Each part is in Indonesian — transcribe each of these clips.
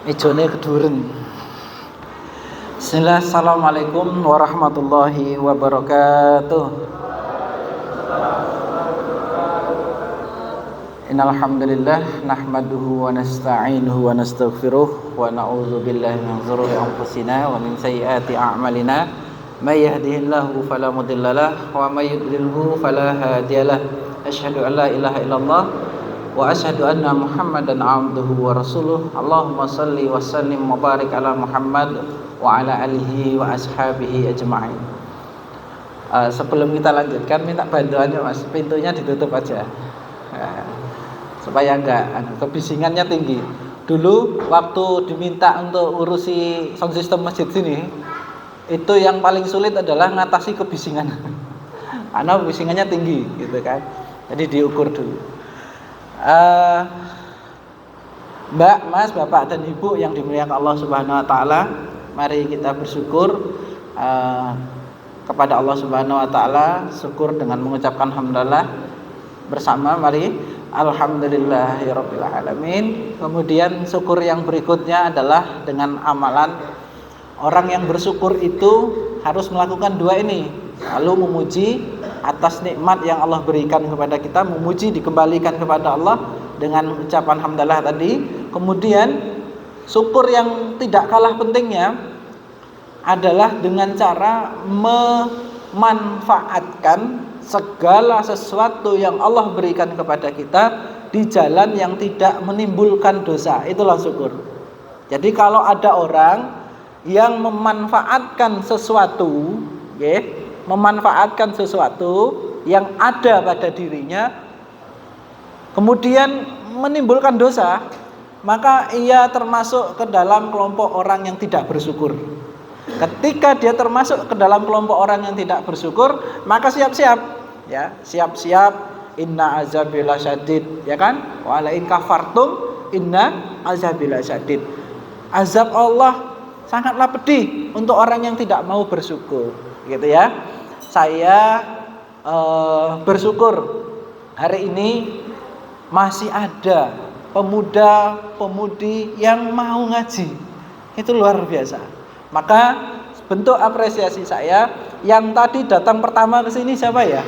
Ijone keduren. Bismillah, assalamualaikum warahmatullahi wabarakatuh. Innal hamdalillah nahmaduhu wa nasta'inuhu wa nastaghfiruh wa na'udzu billahi min shururi anfusina wa min sayyiati a'malina. May yahdihillahu fala mudhillalah wa may yudlilhu fala hadiyalah. Asyhadu an la ilaha illallah wa asyhadu anna Muhammadan abduhu wa rasuluh. Allahumma shalli wa sallim wa barik ala Muhammad wa ala alihi wa ashabihi ajma'in. Sebelum kita lanjutkan, minta bantuannya Mas, pintunya ditutup aja supaya enggak kebisingannya tinggi. Dulu waktu diminta untuk urusi sound system masjid sini, itu yang paling sulit adalah ngatasi kebisingan karena kebisingannya tinggi gitu kan. Jadi diukur dulu. Mbak, Mas, Bapak dan Ibu yang dimuliakan Allah Subhanahu wa taala, mari kita bersyukur kepada Allah Subhanahu wa taala. Syukur dengan mengucapkan hamdalah bersama, mari alhamdulillahirabbil alamin. Kemudian syukur yang berikutnya adalah dengan amalan. Orang yang bersyukur itu harus melakukan dua ini, lalu memuji atas nikmat yang Allah berikan kepada kita, memuji dikembalikan kepada Allah dengan ucapan hamdalah tadi. Kemudian syukur yang tidak kalah pentingnya adalah dengan cara memanfaatkan segala sesuatu yang Allah berikan kepada kita di jalan yang tidak menimbulkan dosa. Itulah syukur. Jadi kalau ada orang yang memanfaatkan sesuatu, memanfaatkan sesuatu yang ada pada dirinya kemudian menimbulkan dosa, maka ia termasuk ke dalam kelompok orang yang tidak bersyukur. Ketika dia termasuk ke dalam kelompok orang yang tidak bersyukur, maka siap-siap, ya, siap-siap, inna azabi lasyadid, ya kan? Wa la in kafartum inna azabi lasyadid. Azab Allah sangatlah pedih untuk orang yang tidak mau bersyukur, gitu ya. Saya bersyukur hari ini masih ada pemuda-pemudi yang mau ngaji. Itu luar biasa. Maka bentuk apresiasi saya, yang tadi datang pertama ke sini siapa ya?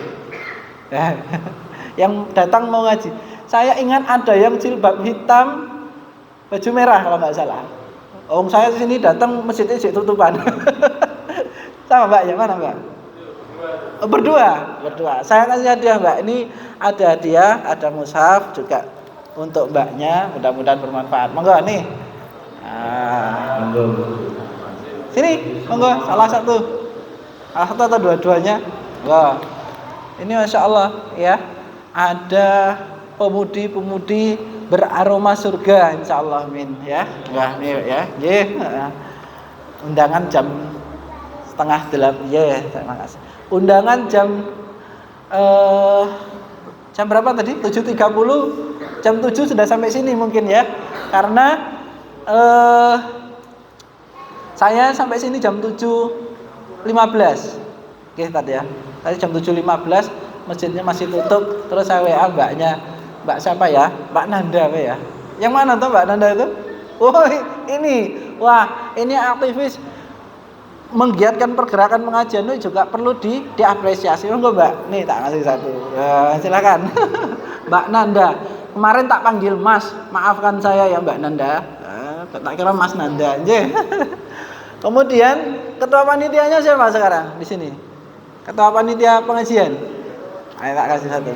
Yang datang mau ngaji. Saya ingat ada yang jilbab hitam, baju merah kalau nggak salah. Saya sini datang masjidnya tutupan. Sama Mbak, yang mana Mbak? Berdua. Saya kasih hadiah Mbak. Ini ada hadiah, ada mushaf juga untuk Mbaknya. Mudah-mudahan bermanfaat. Monggo nih. Monggo. Sini, monggo. Salah satu atau dua-duanya. Wah. Ini Masya Allah ya. Ada pemudi-pemudi beraroma surga, insyaallah, amin ya. Wah, ini ya. Undangan jam 7:30 ya. Terima kasih. Undangan jam berapa tadi? 7.30. Jam 7 sudah sampai sini mungkin ya. Karena saya sampai sini jam 7.15. Oke, tadi ya. Tadi jam 7.15 masjidnya masih tutup, terus saya WA Mbaknya. Mbak siapa ya? Mbak Nanda apa ya? Yang mana tuh Mbak Nanda itu? Oh, ini. Wah, ini aktivis menggiatkan pergerakan pengajian itu juga perlu diapresiasi. Enggak Mbak? Nih tak kasih satu. Silakan. Mbak Nanda. Kemarin tak panggil Mas. Maafkan saya ya Mbak Nanda. Tak kira Mas Nanda aja. Kemudian ketua panitianya siapa sekarang di sini? Ketua panitia pengajian. Ayo tak kasih satu.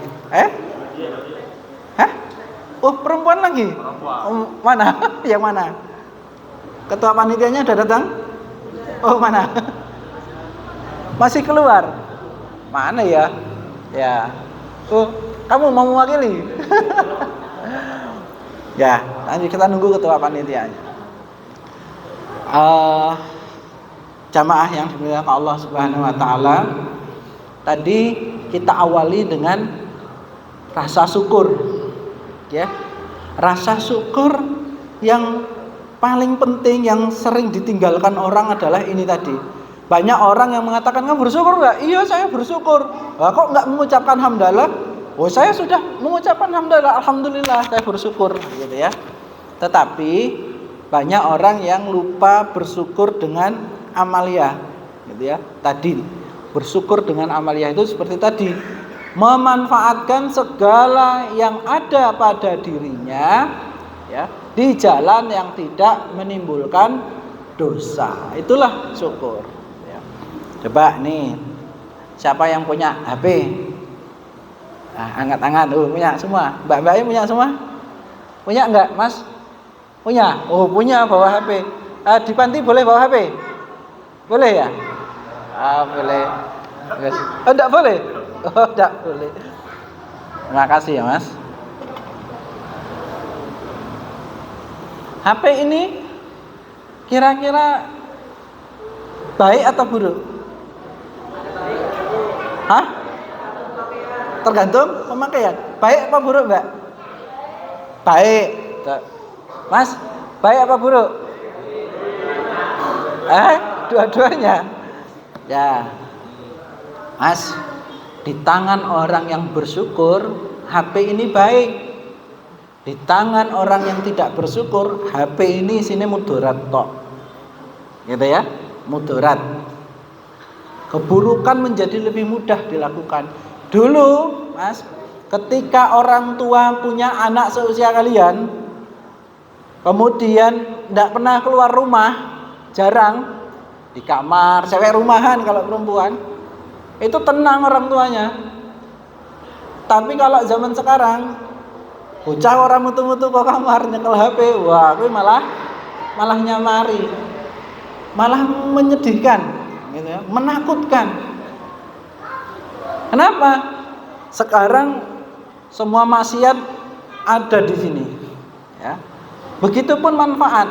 Oh, perempuan lagi? Mana? Yang mana? Ketua panitianya udah datang? Oh, mana? Masih keluar? Mana ya? Ya. Oh, kamu mau mewakili? Ya, nanti kita nunggu ketua panitianya. Jamaah yang dimuliakan Allah Subhanahu wa taala, tadi kita awali dengan rasa syukur. Ya, rasa syukur yang paling penting yang sering ditinggalkan orang adalah ini tadi. Banyak orang yang mengatakan, kamu bersyukur nggak? Iya, saya bersyukur. Kok nggak mengucapkan hamdalah? Oh, saya sudah mengucapkan alhamdulillah, saya bersyukur gitu ya. Tetapi banyak orang yang lupa bersyukur dengan amalia gitu ya. Tadi bersyukur dengan amalia itu seperti tadi, memanfaatkan segala yang ada pada dirinya ya di jalan yang tidak menimbulkan dosa. Itulah syukur ya. Coba nih, siapa yang punya HP? Angkat tangan. Punya semua. Mbak-mbaknya punya semua? Punya enggak, Mas? Punya. Oh, punya, bawa HP. Di panti boleh bawa HP? Boleh ya? Boleh. Oh, enggak boleh? Oh, enggak boleh. Terima kasih ya, Mas. HP ini kira-kira baik atau buruk? Hah? Tergantung pemakaian. Baik apa buruk, Mbak? Baik. Mas, baik apa buruk? Dua-duanya. Ya. Mas, di tangan orang yang bersyukur, HP ini baik. Di tangan orang yang tidak bersyukur, HP ini sini mudarat tok. Gitu ya, mudarat. Keburukan menjadi lebih mudah dilakukan. Dulu, Mas, ketika orang tua punya anak seusia kalian, kemudian tidak pernah keluar rumah, jarang, di kamar, cewek rumahan kalau perempuan, itu tenang orang tuanya. Tapi kalau zaman sekarang, bocah orang mutu-mutu ke kamar nyekel HP, wah, itu malah nyamari, malah menyedihkan, gitu ya, menakutkan. Kenapa? Sekarang semua maksiat ada di sini, ya. Begitupun manfaat.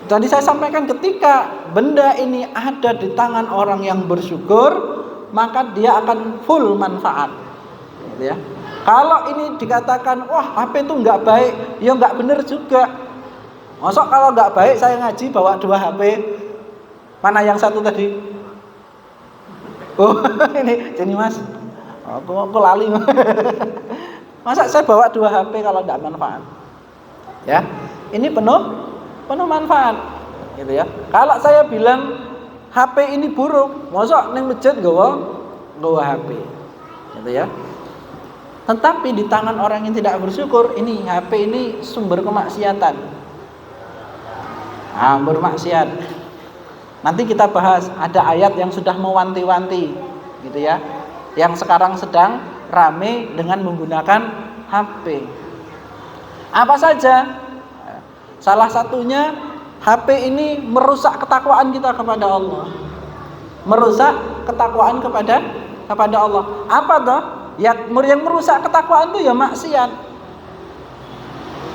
Tadi saya sampaikan, ketika benda ini ada di tangan orang yang bersyukur, maka dia akan full manfaat, gitu ya. Kalau ini dikatakan, wah HP itu nggak baik, ya nggak benar juga. Masuk kalau nggak baik saya ngaji bawa 2 HP, mana yang satu tadi? Oh ini Mas, aku lali. Masa saya bawa 2 HP kalau nggak manfaat? Ya, ini penuh manfaat, gitu ya. Kalau saya bilang HP ini buruk, masa neng masjid gawa HP, gitu ya. Tetapi di tangan orang yang tidak bersyukur, ini HP ini sumber kemaksiatan. Bermaksiat. Nanti kita bahas, ada ayat yang sudah mewanti-wanti, gitu ya. Yang sekarang sedang rame dengan menggunakan HP. Apa saja? Salah satunya, HP ini merusak ketakwaan kita kepada Allah. Merusak ketakwaan kepada Allah. Apa toh? Yang merusak ketakwaan itu ya maksiat.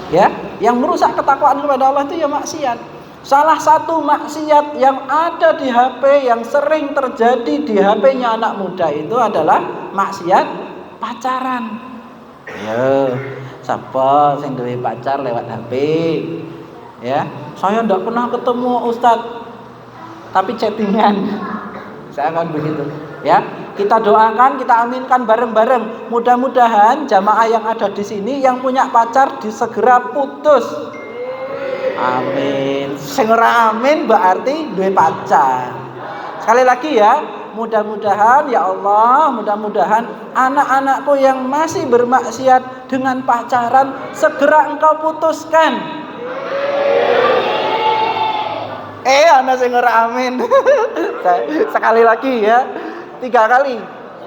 Ya, yang merusak ketakwaan kepada Allah itu ya maksiat. Salah satu maksiat yang ada di HP, yang sering terjadi di HP-nya anak muda itu adalah maksiat pacaran. Ya, siapa yang duwe pacar lewat HP? Ya, saya tidak pernah ketemu Ustadz, tapi chattingan. Saya akan begitu. Ya, kita doakan, kita aminkan bareng-bareng. Mudah-mudahan jamaah yang ada di sini yang punya pacar disegera putus. Amin. Sing ora amin berarti duwe pacar. Sekali lagi ya, mudah-mudahan ya Allah, mudah-mudahan anak-anakku yang masih bermaksiat dengan pacaran segera Engkau putuskan. Anak sing ora amin. Sekali lagi ya. 3 kali.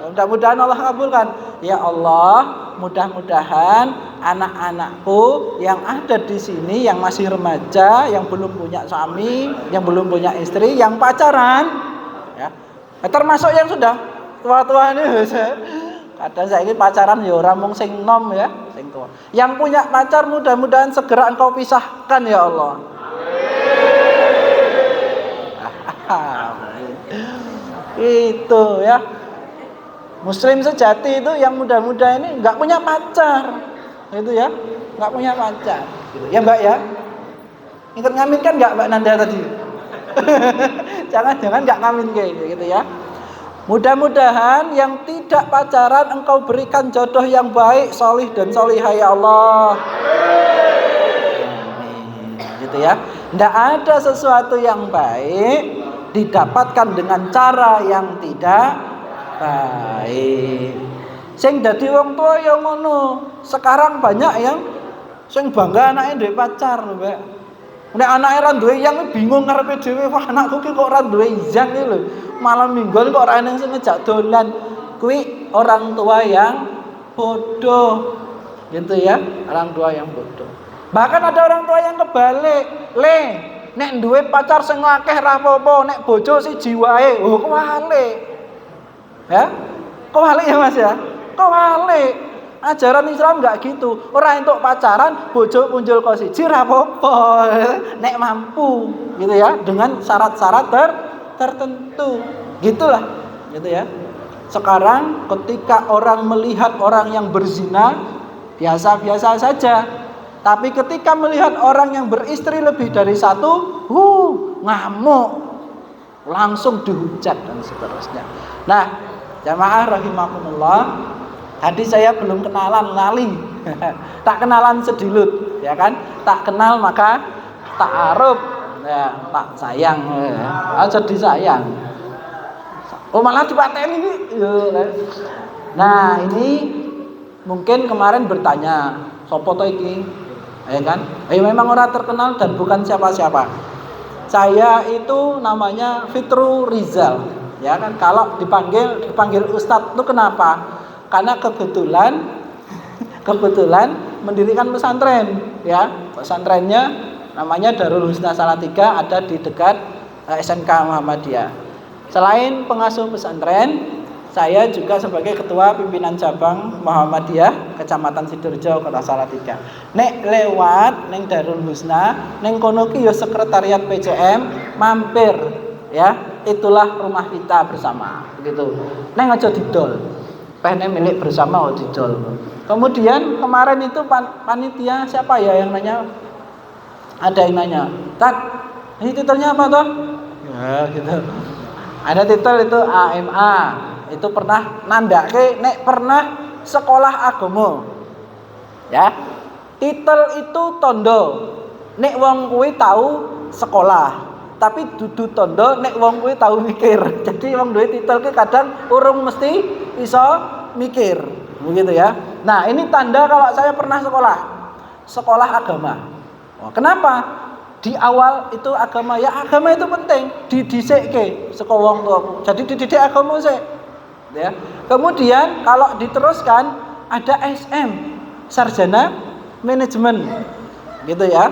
Mudah-mudahan Allah kabulkan. Ya Allah, mudah-mudahan anak-anakku yang ada di sini yang masih remaja, yang belum punya suami, yang belum punya istri, yang pacaran, ya. Termasuk yang sudah tua-tua ini. Kadang saya ini pacaran ya orang mung sing nom ya, sing tua. Yang punya pacar mudah-mudahan segera Engkau pisahkan ya Allah. Itu ya, Muslim sejati itu yang muda-muda ini nggak punya pacar, itu ya, nggak punya pacar, gitu. Ya Mbak ya, ikut ngamin kan nggak Mbak Nanda tadi? Jangan nggak ngamin kayak gitu ya. Mudah-mudahan yang tidak pacaran engkau berikan jodoh yang baik, solih dan solihah ya Allah. Amin. Gitu ya. Tidak ada sesuatu yang baik didapatkan dengan cara yang tidak baik. Sing dadi wong tua ya ngono. Sekarang banyak yang sing bangga anaknya duwe pacar lho, Mbak. Nek anake ra duwe yang bingung karepe dhewe, wah anakku ki kok ra duwe yang iki lho. Malam mingguan kok ora ana sing ngejak dolan. Kuwi orang tua yang bodoh. Gitu ya, orang tua yang bodoh. Bahkan ada orang tua yang kebalik. Nek duwe pacar sing akeh ra apa-apa, nek bojo siji wae. Oh, kewalik. Ya? Kewalik ya Mas ya? Kewalik. Ajaran Islam enggak gitu. Ora entuk pacaran, bojo punjul kok siji ra apa-apa. Nek mampu, gitu ya, dengan syarat-syarat tertentu. Gitulah, gitu ya. Sekarang ketika orang melihat orang yang berzina biasa-biasa saja. Tapi ketika melihat orang yang beristri lebih dari satu, ngamuk. Langsung dihujat dan seterusnya. Nah, jamaah rahimakumullah, tadi saya belum kenalan lali. Tak kenalan sedilut, ya kan? Tak kenal maka ta'aruf. Ya, tak sayang. Aja disayang. Oh, malah dipateni. Nah, ini mungkin kemarin bertanya, sopo to iki? Ya kan? Memang orang terkenal dan bukan siapa-siapa. Saya itu namanya Fitru Rizal. Ya kan? Kalau dipanggil Ustadz itu kenapa? Karena kebetulan mendirikan pesantren, ya. Pesantrennya namanya Darul Husna Salatiga, ada di dekat SMK Muhammadiyah. Selain pengasuh pesantren, saya juga sebagai ketua pimpinan cabang Muhammadiyah Kecamatan Sidoarjo Kota Salatiga. Nek lewat neng Darul Husna, neng kono ki ya sekretariat PCM, mampir, ya. Itulah rumah kita bersama, begitu. Neng aja didol. Pengen milik bersama didol. Kemudian kemarin itu panitia siapa ya yang nanya? Ada yang nanya, "Tat, ini titelnya apa toh?" Ya, gitu. Ada titel itu AMA. Itu pernah nandake nek pernah sekolah agama. Ya. Titel itu tondo. Nek wong kuwi tahu sekolah. Tapi dudu tondo nek wong kuwi tahu mikir. Jadi wong duwe titel ki kadang urung mesti iso mikir. Begitu ya. Nah, ini tanda kalau saya pernah sekolah agama. Oh, kenapa? Di awal itu agama, ya agama itu penting, didhisikke saka wong tuaku. Jadi dididik agama sik. Ya. Kemudian kalau diteruskan ada SM, sarjana manajemen. Gitu ya.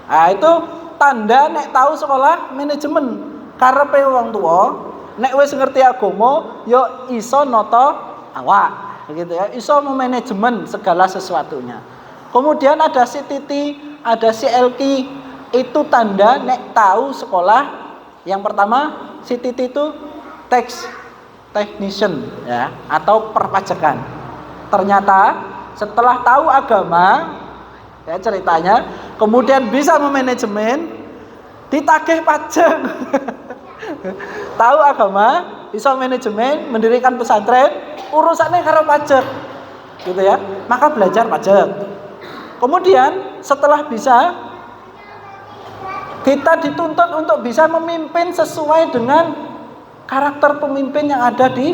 Nah, itu tanda nek tahu sekolah manajemen. Karepe wong tua, nek wis ngerti agama, ya iso nata awak. Gitu ya. Iso memanajemen segala sesuatunya. Kemudian ada si Titi, ada si Elki, itu tanda nek tahu sekolah. Yang pertama, si Titi itu tax technician, ya, atau perpajakan. Ternyata setelah tahu agama, ya ceritanya, kemudian bisa memanajemen, ditagih pajak. Tahu agama, bisa manajemen, mendirikan pesantren, urusannya karo pajak, gitu ya. Maka belajar pajak. Kemudian setelah bisa, kita dituntut untuk bisa memimpin sesuai dengan karakter pemimpin yang ada di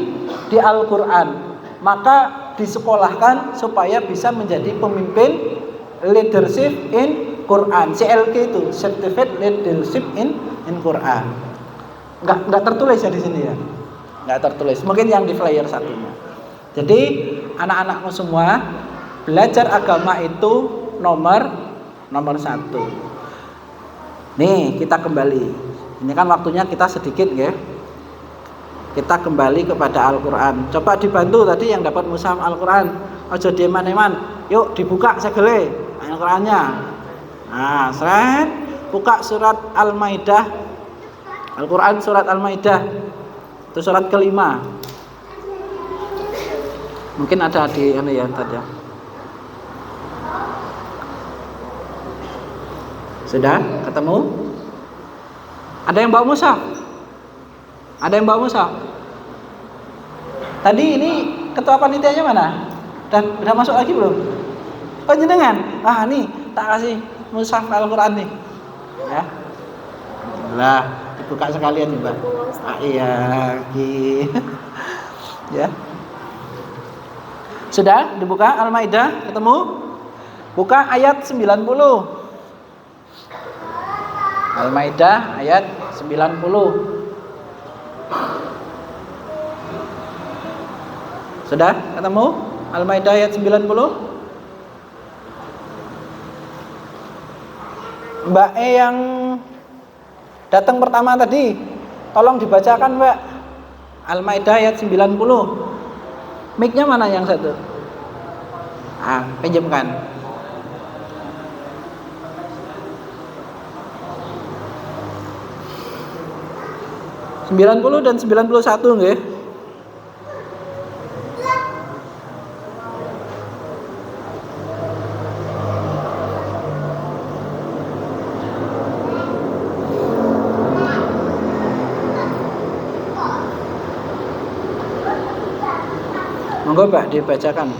Al-Quran. Maka disekolahkan supaya bisa menjadi pemimpin leadership in Quran. CLQ itu Certificate Leadership in Quran. Enggak tertulis ya di sini ya. Enggak tertulis. Mungkin yang di flyer satunya. Jadi anak-anakmu semua, belajar agama itu nomor satu. Nih kita kembali. Ini kan waktunya kita sedikit ya. Kita kembali kepada Al-Quran. Coba dibantu tadi yang dapat mushaf Al-Quran. Ojo dieman-eman. Yuk dibuka segele Al-Qurannya. Nah, seret. Buka surat Al-Maidah. Al-Quran surat Al-Maidah. Itu surat kelima. Mungkin ada di ini ya tadi. Sudah ketemu? Ada yang bawa mushaf? Ada yang bawa mushaf? Tadi ini ketua panitianya mana? Udah masuk lagi belum? Oh jenengan? Ah nih tak kasih mushaf Al-Quran nih. Ya. Lah dibuka sekalian nih Mbak. Ah iya. Ya. Sudah dibuka Al-Maidah ketemu? Buka ayat 90. Al-Maidah ayat 90. Sudah ketemu? Al-Maidah ayat 90. Mbak E yang datang pertama tadi, tolong dibacakan Mbak. Al-Maidah ayat 90. Mic-nya mana yang satu? Pinjamkan. Sembilan puluh dan 91 nggih. Monggo Pak dibacakan.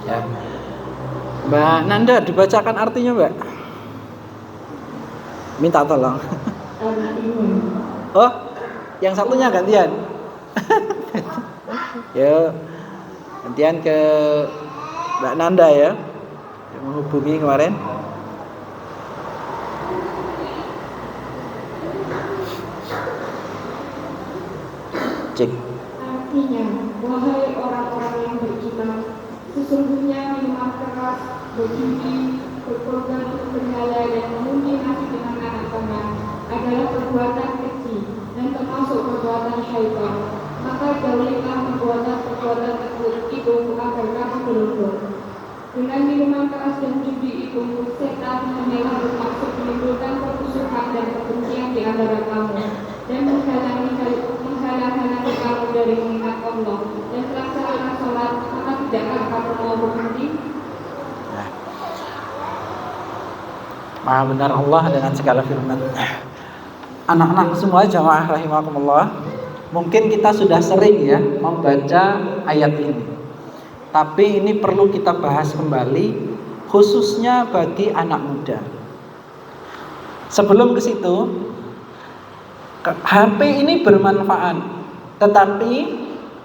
Ya. Mbak Nanda dibacakan artinya Mbak. Minta tolong. Oh, yang satunya gantian. Yo, gantian ke Mbak Nanda ya, yang menghubungi kemarin. Cek. Artinya, wahai orang-orang yang beriman, sesungguhnya minuman keras, berjudi, berprogram berhala dan mengundi nasi dengan anak teman adalah perbuatan keji dan termasuk perbuatan syaitan. Maka jauhilah perbuatan tersebut itu agar kamu beruntung. Dengan minuman keras dan judi itu, setan hanyalah bermaksud menimbulkan permusuhan dan kebencian di antara kamu dan menghalang-halangi kamu dari mengingat Allah dan pelaksanaan sholat. Maka tidakkah kamu mau berhenti? Maha benar Allah dengan segala firman. Anak-anak semua jamaah rahimakumullah, mungkin kita sudah sering ya membaca ayat ini, tapi ini perlu kita bahas kembali, khususnya bagi anak muda. Sebelum ke situ, HP ini bermanfaat, tetapi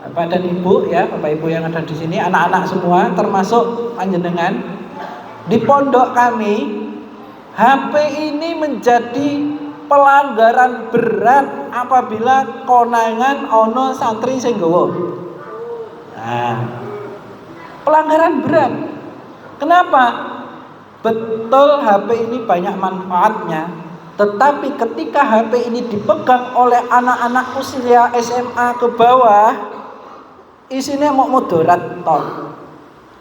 Bapak dan Ibu ya, Bapak Ibu yang ada di sini, anak-anak semua termasuk panjenengan, di pondok kami HP ini menjadi pelanggaran berat apabila konangan ono santri sing nggawa. Nah, pelanggaran berat. Kenapa? Betul HP ini banyak manfaatnya, tetapi ketika HP ini dipegang oleh anak-anak usia SMA ke bawah, isinya mau mudarat toh.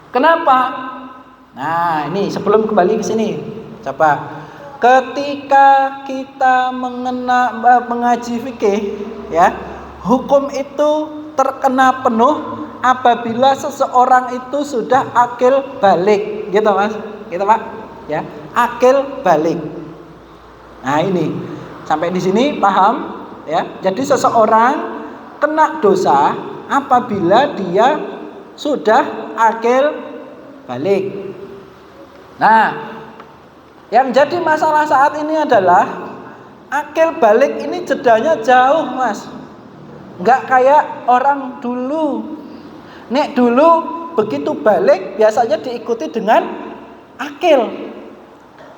Kenapa? Nah, ini sebelum kembali ke sini, coba ketika kita mengaji fikih ya, hukum itu terkena penuh apabila seseorang itu sudah akil balik, gitu Mas, gitu Pak, ya, akil balik. Nah ini sampai di sini paham ya. Jadi seseorang kena dosa apabila dia sudah akil balik. Nah, yang jadi masalah saat ini adalah akil balik ini jedanya jauh Mas. Nggak kayak orang dulu. Nek dulu begitu balik biasanya diikuti dengan akil.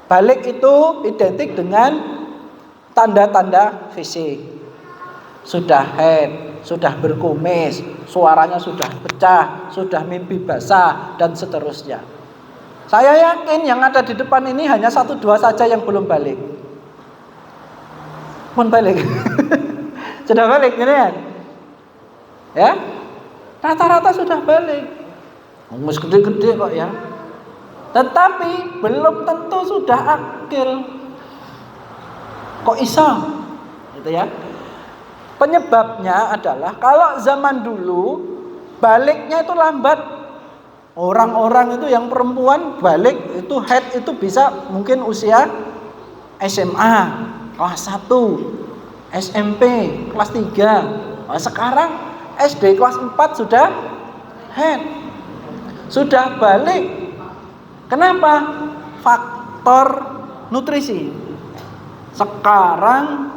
Balik itu identik dengan tanda-tanda fisik. Sudah haid, sudah berkumis, suaranya sudah pecah, sudah mimpi basah, dan seterusnya. Saya yakin yang ada di depan ini hanya 1-2 saja yang belum balik. Pun balik. Sudah balik ini kan? Ya? Rata-rata sudah balik. Mas gede-gede kok ya. Tetapi belum tentu sudah akil. Kok iso? Gitu ya. Penyebabnya adalah kalau zaman dulu baliknya itu lambat. Orang-orang itu yang perempuan balik itu haid itu bisa mungkin usia SMA kelas 1, SMP kelas 3. Nah, sekarang SD kelas 4 sudah haid. Sudah balik. Kenapa? Faktor nutrisi. Sekarang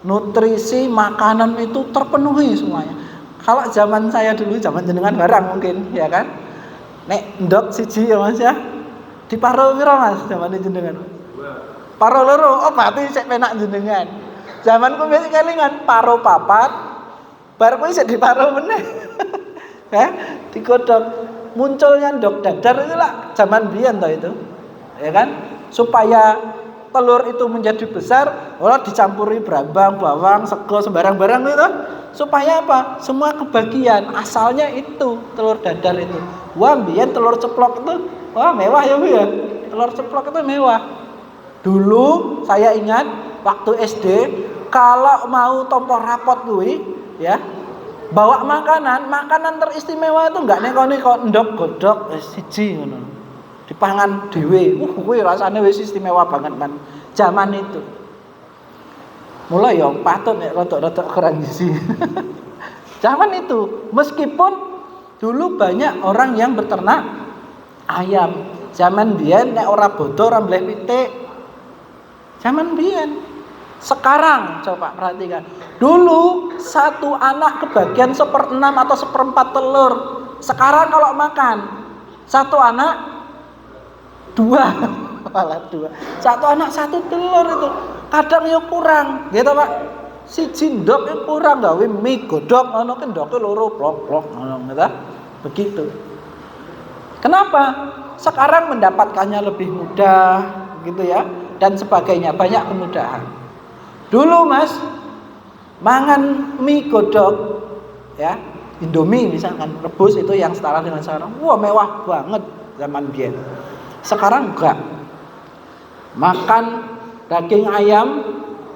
nutrisi makanan itu terpenuhi semuanya. Kalau zaman saya dulu, zaman jenengan barang mungkin, ya kan? Nek ndok siji ya Mas ya. Di paro piro Mas zaman jenengan? Paro loro. Oh, berarti sik penak jenengan. Zamanku wis kelingan paro papat. Bar kuwi sik di paro meneh. Digodhog. Munculnya ndok dadar itu lah zaman biyen toh itu. Ya kan? Supaya telur itu menjadi besar, dicampuri brambang, bawang, sego, sembarang barang itu. Supaya apa? Semua kebagian. Asalnya itu telur dadar itu. Wah, biyen telur ceplok itu wah mewah ya Bu ya. Telur ceplok itu mewah. Dulu saya ingat waktu SD kalau mau tompo rapot kuwi ya, bawa makanan teristimewa itu enggak nekoni kok ndok godhog siji ngono. Dipangan dhewe. Kuwi rasane wis istimewa banget man. Zaman itu. Mulai ya patut nek rodok-rodok kurang gizi. Zaman itu, meskipun dulu banyak orang yang beternak ayam. Zaman biyen nek ora bodo ora mbleh pitik. Zaman biyen. Sekarang coba perhatikan. Dulu satu anak kebagian 1/6 atau 1/4 telur. Sekarang kalau makan satu anak 2 malah 2. Satu anak 1 telur itu. Kadang ya kurang, gitu Pak. Siji ndok ya kurang gawe mie godhog ngono ki ndoke loro blok-blok ngono gitu. Begitu. Kenapa? Sekarang mendapatkannya lebih mudah gitu ya dan sebagainya, banyak kemudahan. Dulu Mas mangan mie godhog ya, Indomie misalkan rebus itu yang setara dengan sekarang. Wah, mewah banget zaman biyen. Sekarang enggak. Makan daging ayam,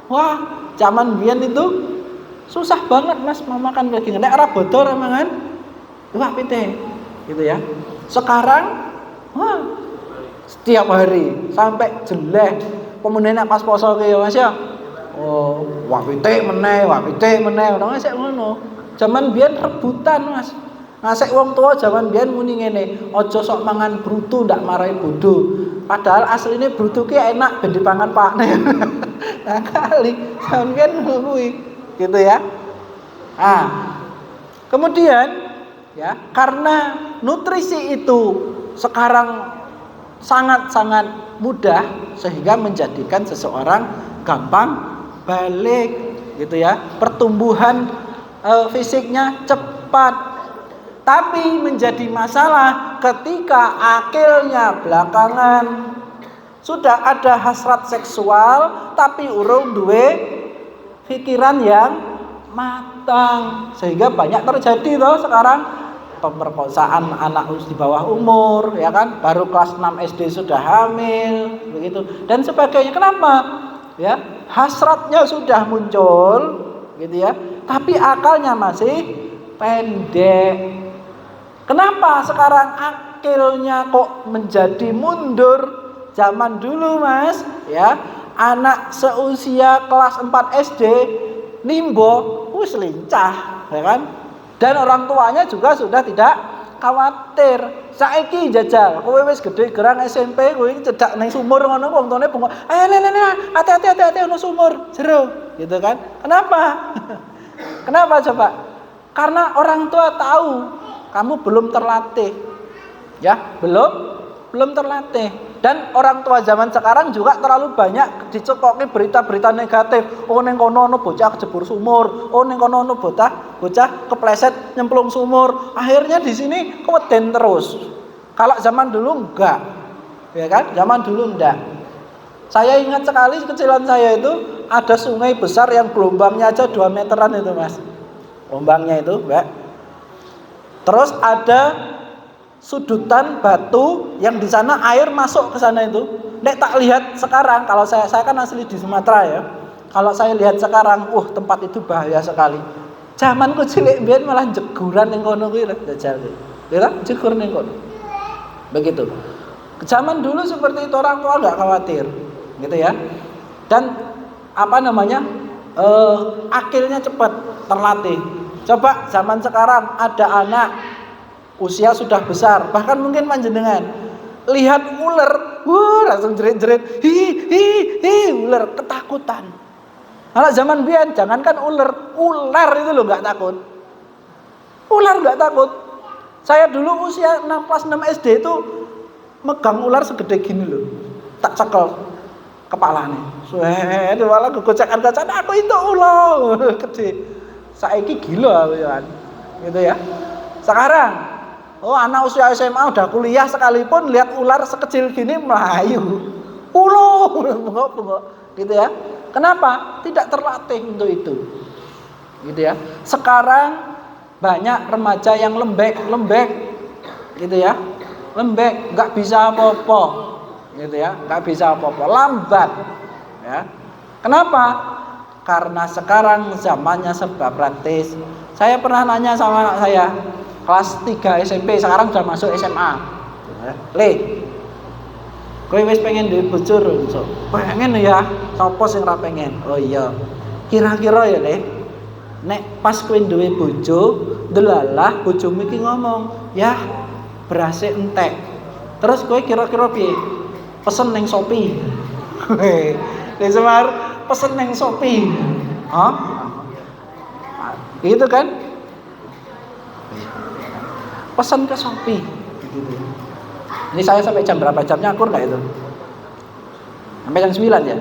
wah, zaman biyen itu susah banget Mas mau makan daging. Nek ora bodor mangan wah pitik gitu ya. Sekarang wah setiap hari sampai jelek. Pemenene pas poso ki ya Mas ya. Oh, wah pitik meneh, ora sik ngono. Zaman biyen rebutan, Mas. Ngasek wong tua zaman biyen muni ngene, aja sok mangan brutu ndak marahi bodho. Padahal asline brutu ki enak ben dipangan pakne. Nah, kali zaman biyen kuwi, gitu ya. Kemudian ya, karena nutrisi itu sekarang sangat-sangat mudah sehingga menjadikan seseorang gampang balik gitu ya, pertumbuhan fisiknya cepat. Tapi menjadi masalah ketika akilnya belakangan. Sudah ada hasrat seksual tapi urung duwe pikiran yang matang, sehingga banyak terjadi loh sekarang pemerkosaan anak di bawah umur ya kan, baru kelas 6 SD sudah hamil begitu dan sebagainya. Kenapa? Ya, hasratnya sudah muncul gitu ya, tapi akalnya masih pendek. Kenapa sekarang akilnya kok menjadi mundur? Zaman dulu Mas ya, anak seusia kelas 4 SD nimbo wis lincah ya kan, dan orang tuanya juga sudah tidak khawatir. Saiki jajal kowe wis gede gerang SMP kowe cedak ning sumur ngono wong tuane bengok, ayo hati-hati ono sumur jero gitu kan. Kenapa? Kenapa coba? Karena orang tua tahu kamu belum terlatih. Ya, belum terlatih. Dan orang tua zaman sekarang juga terlalu banyak dicekoki berita-berita negatif. Oh ning kono ono bocah kejebur sumur, oh ning kono ono bocah kepleset nyemplung sumur. Akhirnya di sini keweden terus. Kalau zaman dulu enggak. Ya kan? Zaman dulu enggak. Saya ingat sekali kecilan saya itu ada sungai besar yang gelombangnya aja 2 meteran itu, Mas. Gelombangnya itu, Mbak. Terus ada sudutan batu yang di sana air masuk ke sana itu. Nek tak lihat sekarang, kalau saya kan asli di Sumatera ya. Kalau saya lihat sekarang, tempat itu bahaya sekali. Zamanku cilik mbiyen malah jeguran ning kono kuwi lho, jajal. Ya, jegur ning kono. Begitu. Zaman dulu seperti itu, orang tua enggak khawatir, gitu ya. Dan akilnya cepat terlatih. Coba zaman sekarang ada anak usia sudah besar, bahkan mungkin panjenengan lihat ular, langsung jerit-jerit, ular, ketakutan. Kalau zaman biyen jangankan ular itu loh nggak takut. Ular nggak takut. Saya dulu usia kelas 6 SD itu megang ular segede gini loh, tak cekel kepalanya. Itu malah kegocek-gocekan, aku itu ular gede. Saiki gila kan, gitu ya. Sekarang, anak usia SMA udah kuliah sekalipun lihat ular sekecil gini melayu, bengok, gitu ya. Kenapa? Tidak terlatih untuk itu, gitu ya. Sekarang banyak remaja yang lembek, gitu ya, lembek, nggak bisa apa-apa, gitu ya, nggak bisa apa-apa, lambat, ya. Kenapa? Karena sekarang zamannya serba praktis. Saya pernah nanya sama anak saya, kelas 3 SMP, sekarang sudah masuk SMA. Le, kowe wis pengen duwe bojo ora? Pengen ya, sapa sing ora pengen? Oh iya. Kira-kira ya, Le. Nek pas kowe duwe bojo, delalah bojomu iki ngomong, "Yah, berase entek." Terus kowe kira-kira piye? Pesen ning Shopee. Le Semar pesen neng Shopee, gitu kan? Pesan ke Shopee. Ini saya sampai jam berapa? Jamnya akur nggak itu? Sampai jam 9 ya?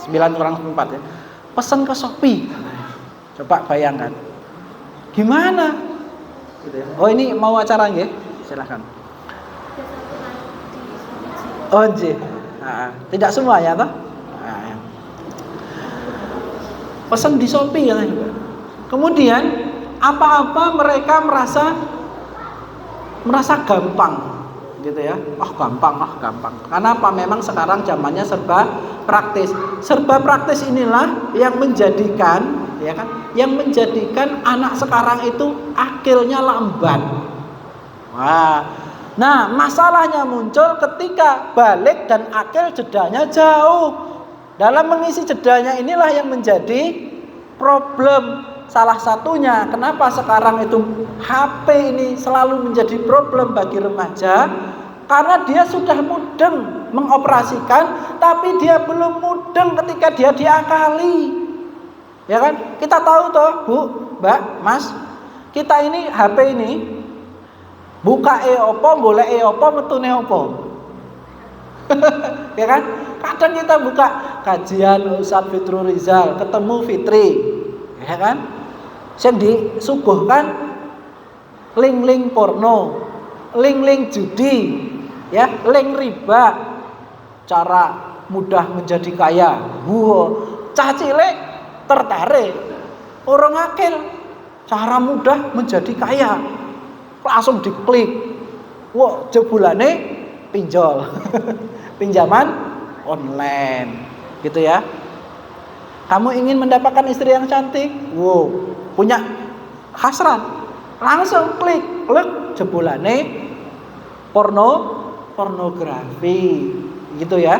9:04 ya. Pesan ke Shopee. Coba bayangkan, gimana? Gitu ya. Oh ini mau acara nggih? Silakan. Oh nggih. Tidak semuanya toh? Pesan di Shopee ya. Kemudian apa-apa mereka merasa gampang, gitu ya. Gampang. Kenapa? Memang sekarang zamannya serba praktis. Serba praktis inilah yang menjadikan, ya kan, yang menjadikan anak sekarang itu akilnya lambat. Nah, masalahnya muncul ketika balik dan akil jedanya jauh. Dalam mengisi jedanya inilah yang menjadi problem. Salah satunya kenapa sekarang itu HP ini selalu menjadi problem bagi remaja, karena dia sudah mudeng mengoperasikan, tapi dia belum mudeng ketika dia diakali. Ya kan? Kita tahu toh, Bu, Mbak, Mas, kita ini HP ini buka opo, golek opo, metune opo. Ya kan? Kadang kita buka kajian Ustaz Fitrul Rizal, ketemu Fitri, ya kan? Yang disuguhkan link-link porno, link-link judi, ya, link riba, cara mudah menjadi kaya. Cah cilik tertarik, orang akil, cara mudah menjadi kaya, langsung diklik. Jebulane pinjol, pinjaman online, gitu ya. Kamu ingin mendapatkan istri yang cantik, punya hasrat, langsung klik, jebulane pornografi, gitu ya.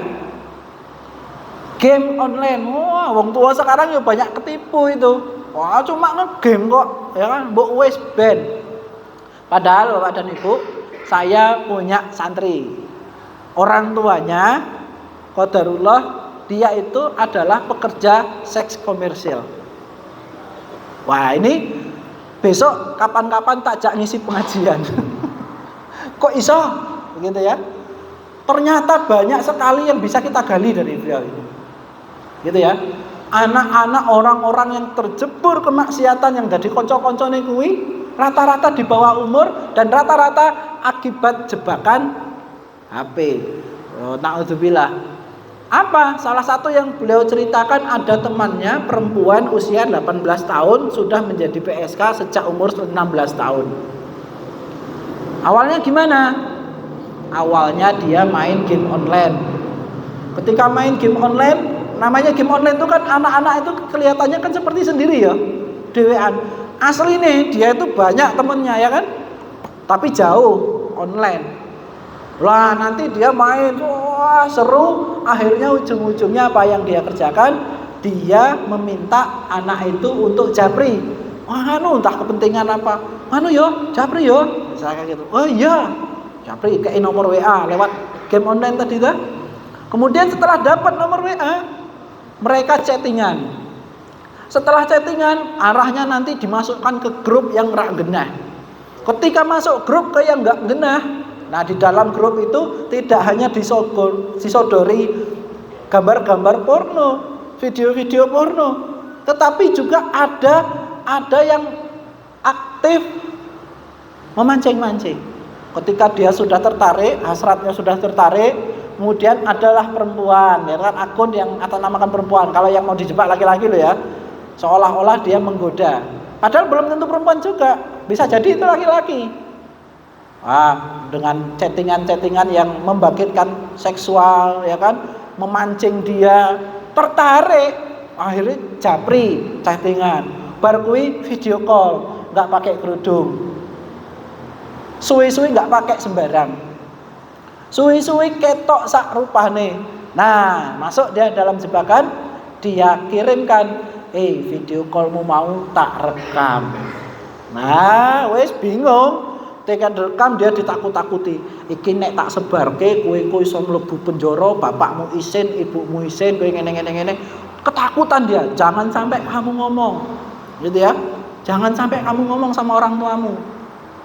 Game online, wong tua sekarang ya banyak ketipu itu. Cuma nge-game kok, ya kan, mbok wis ben. Padahal Bapak dan Ibu, saya punya santri. Orang tuanya qadarullah dia itu adalah pekerja seks komersil. Ini besok kapan-kapan tak ngisi pengajian. Kok iso? Begitu ya. Ternyata banyak sekali yang bisa kita gali dari beliau ini. Gitu ya. Anak-anak orang-orang yang terjebur kemaksiatan yang jadi konco-koncone kuwi rata-rata di bawah umur dan rata-rata akibat jebakan HP. Na'udzubillah. Apa? Salah satu yang beliau ceritakan, ada temannya perempuan usia 18 tahun sudah menjadi PSK sejak umur 16 tahun. Awalnya gimana? Awalnya dia main game online. Ketika main game online, namanya game online itu kan anak-anak itu kelihatannya kan seperti sendiri ya, dewean. Asli nih dia itu banyak temennya ya kan, tapi jauh online. Lah nanti dia main, wah seru. Akhirnya ujung-ujungnya apa yang dia kerjakan? Dia meminta anak itu untuk japri. Wah entah kepentingan apa. Yo japri yo. Saya gitu. Oh iya. Japri kayak nomor WA lewat game online tadi dah. Kemudian setelah dapat nomor WA, mereka chattingan. Setelah chattingan, arahnya nanti dimasukkan ke grup yang rak genah. Ketika masuk grup ke yang enggak genah, nah di dalam grup itu tidak hanya disodori gambar-gambar porno, video-video porno, tetapi juga ada yang aktif memancing-mancing. Ketika dia sudah tertarik, hasratnya sudah tertarik, kemudian adalah perempuan, ya kan, akun yang atasnamakan perempuan. Kalau yang mau dijebak laki-laki loh ya, seolah-olah dia menggoda. Padahal belum tentu perempuan juga, bisa jadi itu laki-laki. Dengan chattingan-chattingan yang membangkitkan seksual, ya kan, memancing dia, tertarik, akhirnya japri, chattingan, bar kuwi video call, nggak pakai kerudung. Suwi-suwi nggak pakai sembarang. Suwi-suwi ketok sak rupane. Nah, masuk dia dalam jebakan, dia kirimkan, video callmu mau tak rekam. Nah, wes bingung. Tekan rekam dia ditakut-takuti. Iki nek tak sebarke, kowe iso mlebu penjara, bapakmu isin, ibumu isin, kowe ngene. Ketakutan dia. Jangan sampai kamu ngomong. Gitu ya. Jangan sampai kamu ngomong sama orang tuamu.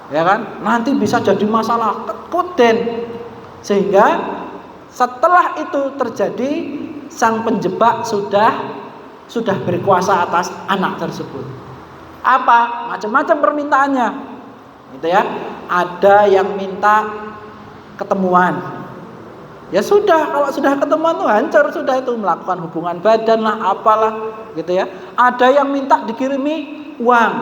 Ya kan? Nanti bisa jadi masalah. Takuten. Sehingga setelah itu terjadi, sang penjebak sudah berkuasa atas anak tersebut. Apa? Macam-macam permintaannya. Gitu ya. Ada yang minta ketemuan. Ya sudah, kalau sudah ketemuan tuh hancur sudah itu, melakukan hubungan badan lah, apalah, gitu ya. Ada yang minta dikirimi uang.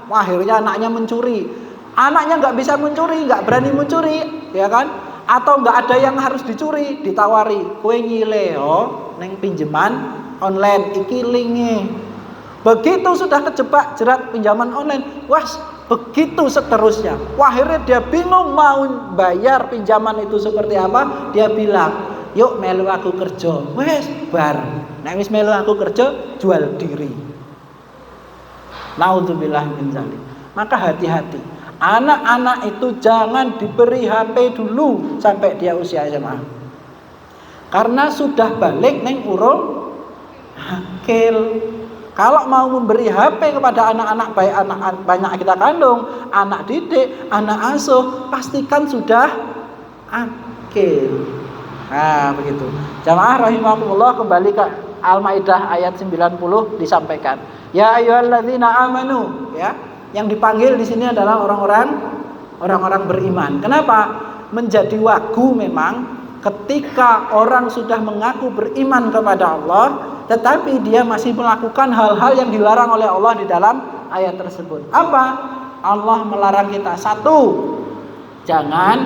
Wah, akhirnya anaknya mencuri. Anaknya nggak bisa mencuri, nggak berani mencuri, ya kan? Atau nggak ada yang harus dicuri, ditawari, kue nyile neng pinjaman online iki linge. Begitu sudah kejebak jerat pinjaman online, wah begitu seterusnya. Wah, akhirnya dia bingung mau bayar pinjaman itu seperti apa. Dia bilang, yuk melu aku kerja, wes bar. Nek wis melu aku kerja, jual diri. Naudzubillah min dzalik. Maka hati-hati. Anak-anak itu jangan diberi HP dulu sampai dia usia SMA. Karena sudah balik neng urung akil. Kalau mau memberi HP kepada anak-anak, baik anak banyak kita kandung, anak didik, anak asuh, pastikan sudah akil. Nah, begitu. Jamaah rahimakumullah, kembali ke Al-Maidah ayat 90 disampaikan. Ya ayyuhalladzina amanu, ya. Yang dipanggil di sini adalah orang-orang beriman. Kenapa? Menjadi wagu memang ketika orang sudah mengaku beriman kepada Allah, tetapi dia masih melakukan hal-hal yang dilarang oleh Allah di dalam ayat tersebut. Apa? Allah melarang kita, satu, jangan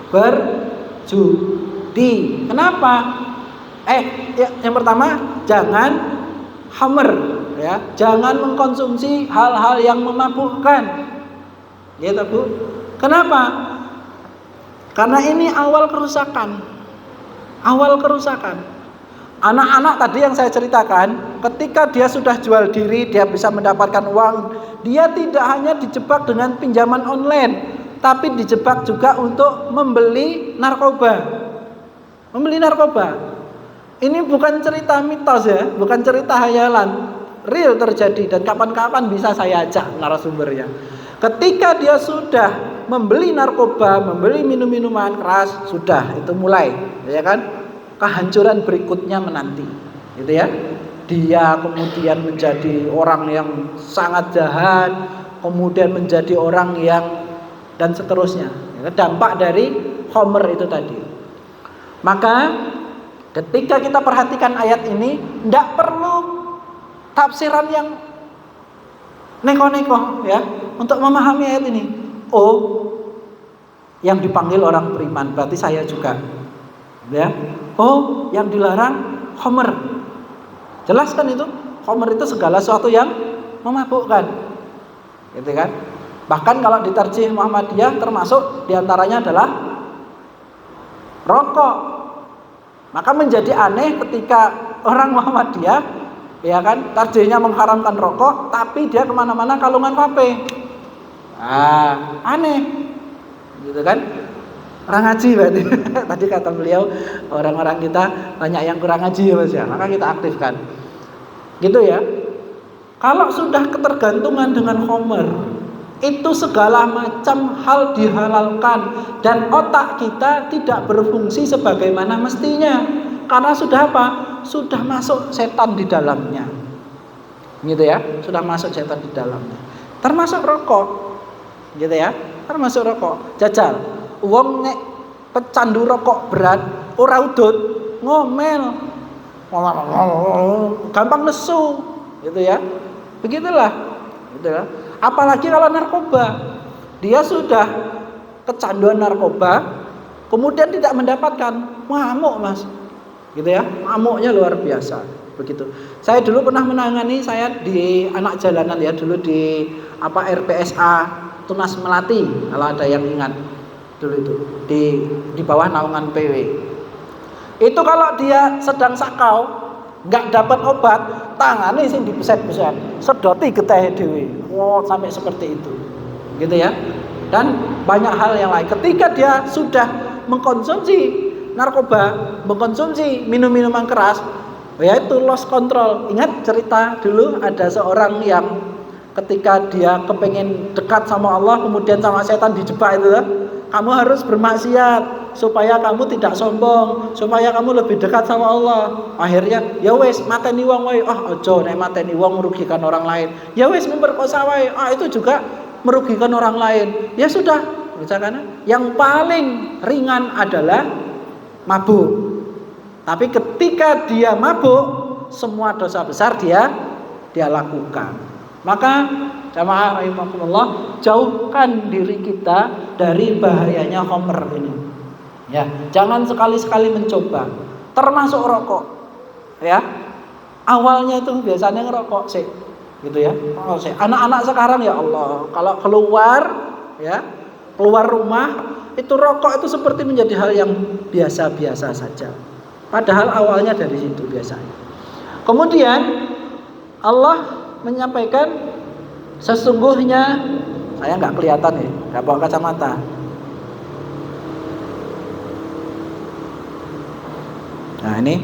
berjudi. Kenapa? Yang pertama, jangan khamr. Ya, jangan mengkonsumsi hal-hal yang memabukkan. Ya, Bu. Kenapa? Karena ini awal kerusakan. Awal kerusakan. Anak-anak tadi yang saya ceritakan, ketika dia sudah jual diri, dia bisa mendapatkan uang. Dia tidak hanya dijebak dengan pinjaman online, tapi dijebak juga untuk membeli narkoba. Membeli narkoba. Ini bukan cerita mitos ya, bukan cerita hayalan. Real terjadi dan kapan-kapan bisa saya ajak narasumbernya. Ketika dia sudah membeli narkoba, membeli minum-minuman keras, sudah itu mulai, ya kan? Kehancuran berikutnya menanti, gitu ya. Dia kemudian menjadi orang yang sangat jahat, kemudian menjadi orang yang dan seterusnya. Dampak dari khamr itu tadi. Maka ketika kita perhatikan ayat ini, tidak perlu tafsiran yang neko-neko ya untuk memahami ayat ini. Oh, yang dipanggil orang beriman berarti saya juga. Ya. Oh, yang dilarang khamr. Jelas kan itu? Khamr itu segala sesuatu yang memabukkan. Gitu kan? Bahkan kalau diterjemah Muhammadiyah termasuk diantaranya adalah rokok. Maka menjadi aneh ketika orang Muhammadiyah, ya kan, tarjihnya mengharamkan rokok, tapi dia kemana-mana kalungan vape. Aneh, gitu kan? Kurang ngaji berarti. Tadi kata beliau, orang-orang kita banyak yang kurang ngaji ya Mas ya. Maka kita aktifkan. Gitu ya. Kalau sudah ketergantungan dengan khamr, itu segala macam hal dihalalkan dan otak kita tidak berfungsi sebagaimana mestinya. Karena sudah apa? Sudah masuk setan di dalamnya. Gitu ya. Sudah masuk setan di dalamnya. Termasuk rokok. Gitu ya. Termasuk rokok. Jajal. Wong nek pecandu rokok berat ora udut ngomel. Gampang nesu. Gitu ya. Begitulah. Gitu ya. Apalagi kalau narkoba. Dia sudah kecanduan narkoba, kemudian tidak mendapatkan, ngamuk Mas. Gitu ya. Ngamuknya luar biasa. Begitu. Saya dulu pernah menangani di anak jalanan ya, dulu di RPSA Tunas Melati, kalau ada yang ingat. Dulu itu di bawah naungan PW. Itu kalau dia sedang sakau, nggak dapat obat, tangannya sing dibeset-beset, sedoti getih dhewe. Sampai seperti itu. Gitu ya. Dan banyak hal yang lain. Ketika dia sudah mengkonsumsi narkoba, mengkonsumsi minum-minuman keras, yaitu lost control. Ingat cerita dulu ada seorang yang ketika dia kepengen dekat sama Allah, kemudian sama setan dijebak itu ya. Kamu harus bermaksiat supaya kamu tidak sombong, supaya kamu lebih dekat sama Allah. Akhirnya ya wes mateni wong wae. Ojo nek mateni wong merugikan orang lain. Ya wes memperkosa wae. Itu juga merugikan orang lain. Ya sudah, misalkan yang paling ringan adalah mabuk. Tapi ketika dia mabuk, semua dosa besar dia lakukan. Maka jamaah rahimakumullah, jauhkan diri kita dari bahayanya khamr ini. Ya, jangan sekali-sekali mencoba. Termasuk rokok. Ya. Awalnya itu biasanya ngerokok sih. Gitu ya. Anak-anak sekarang ya Allah, kalau keluar rumah, itu rokok itu seperti menjadi hal yang biasa-biasa saja. Padahal awalnya dari situ biasanya. Kemudian Allah menyampaikan sesungguhnya, saya nggak kelihatan nih, nggak bawa kacamata. Nah ini,